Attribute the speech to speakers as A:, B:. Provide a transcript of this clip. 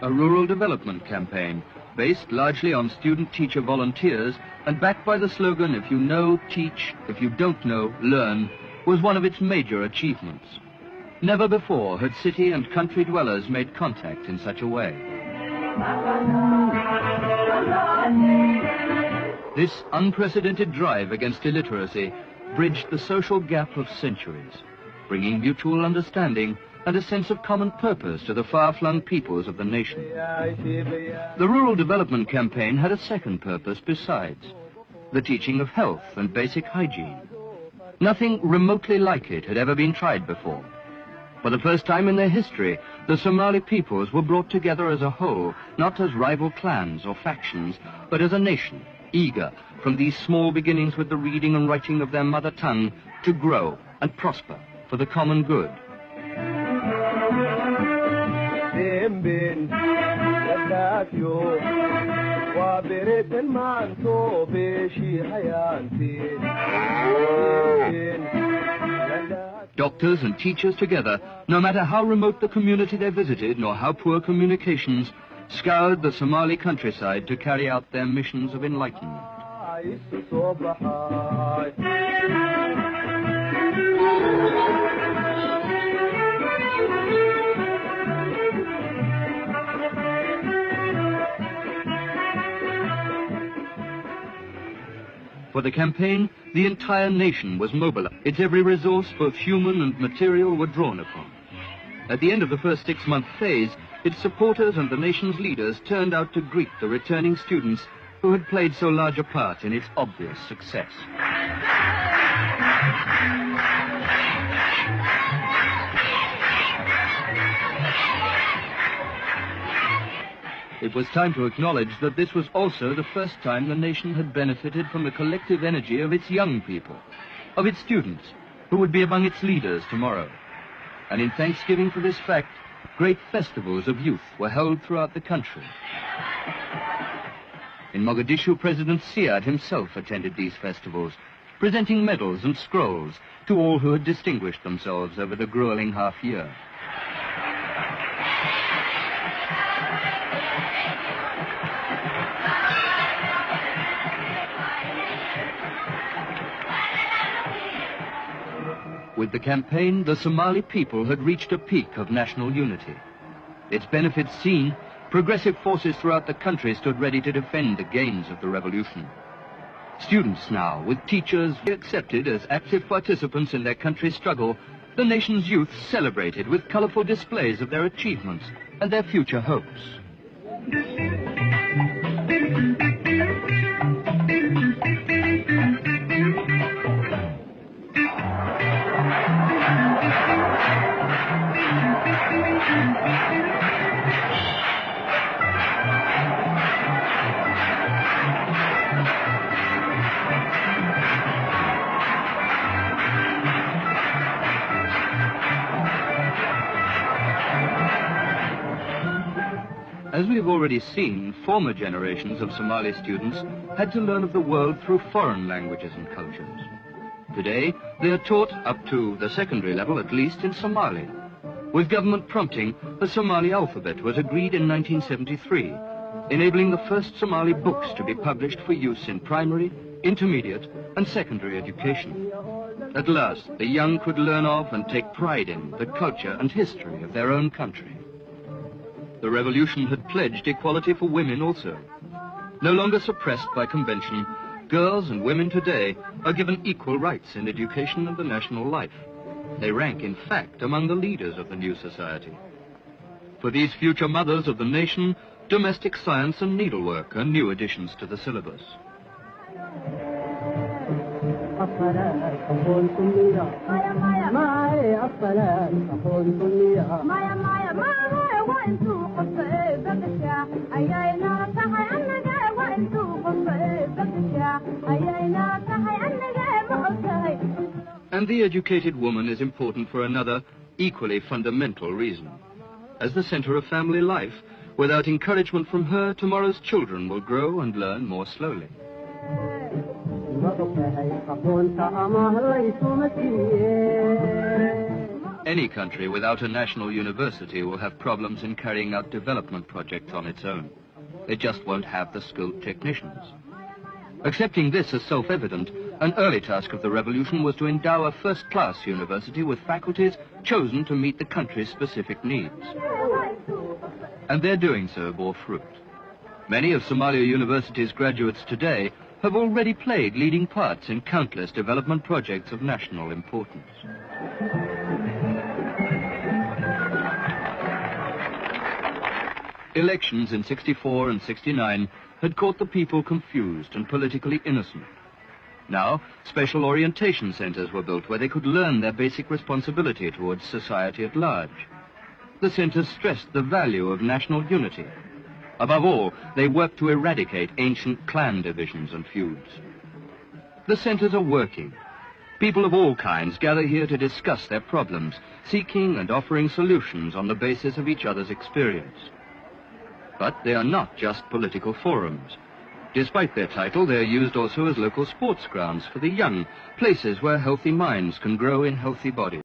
A: a rural development campaign based largely on student-teacher volunteers and backed by the slogan, "If you know, teach; if you don't know, learn," was one of its major achievements. Never before had city and country dwellers made contact in such a way. This unprecedented drive against illiteracy bridged the social gap of centuries, bringing mutual understanding and a sense of common purpose to the far-flung peoples of the nation. The Rural Development Campaign had a second purpose besides, the teaching of health and basic hygiene. Nothing remotely like it had ever been tried before. For the first time in their history, the Somali peoples were brought together as a whole, not as rival clans or factions, but as a nation, eager, from these small beginnings with the reading and writing of their mother tongue, to grow and prosper for the common good. Doctors and teachers together, no matter how remote the community they visited nor how poor communications, scoured the Somali countryside to carry out their missions of enlightenment. For the campaign, the entire nation was mobilized. Its every resource, both human and material, were drawn upon. At the end of the first 6-month phase, its supporters and the nation's leaders turned out to greet the returning students who had played so large a part in its obvious success. It was time to acknowledge that this was also the first time the nation had benefited from the collective energy of its young people, of its students, who would be among its leaders tomorrow. And in thanksgiving for this fact, great festivals of youth were held throughout the country. In Mogadishu, President Siad himself attended these festivals, presenting medals and scrolls to all who had distinguished themselves over the grueling half-year. With the campaign, the Somali people had reached a peak of national unity. Its benefits seen, progressive forces throughout the country stood ready to defend the gains of the revolution. Students now, with teachers accepted as active participants in their country's struggle, the nation's youth celebrated with colorful displays of their achievements and their future hopes. As we have already seen, former generations of Somali students had to learn of the world through foreign languages and cultures. Today, they are taught, up to the secondary level at least, in Somali. With government prompting, the Somali alphabet was agreed in 1973, enabling the first Somali books to be published for use in primary, intermediate, and secondary education. At last, the young could learn of and take pride in the culture and history of their own country. The revolution had pledged equality for women also. No longer suppressed by convention, girls and women today are given equal rights in education and the national life. They rank, in fact, among the leaders of the new society. For these future mothers of the nation, domestic science and needlework are new additions to the syllabus. And the educated woman is important for another, equally fundamental reason. As the center of family life, without encouragement from her, tomorrow's children will grow and learn more slowly. Any country without a national university will have problems in carrying out development projects on its own. It just won't have the skilled technicians. Accepting this as self-evident, an early task of the revolution was to endow a first-class university with faculties chosen to meet the country's specific needs. And their doing so bore fruit. Many of Somalia University's graduates today have already played leading parts in countless development projects of national importance. Elections in '64 and '69 had caught the people confused and politically innocent. Now, special orientation centers were built where they could learn their basic responsibility towards society at large. The centers stressed the value of national unity. Above all, they worked to eradicate ancient clan divisions and feuds. The centers are working. People of all kinds gather here to discuss their problems, seeking and offering solutions on the basis of each other's experience. But they are not just political forums. Despite their title, they are used also as local sports grounds for the young, places where healthy minds can grow in healthy bodies.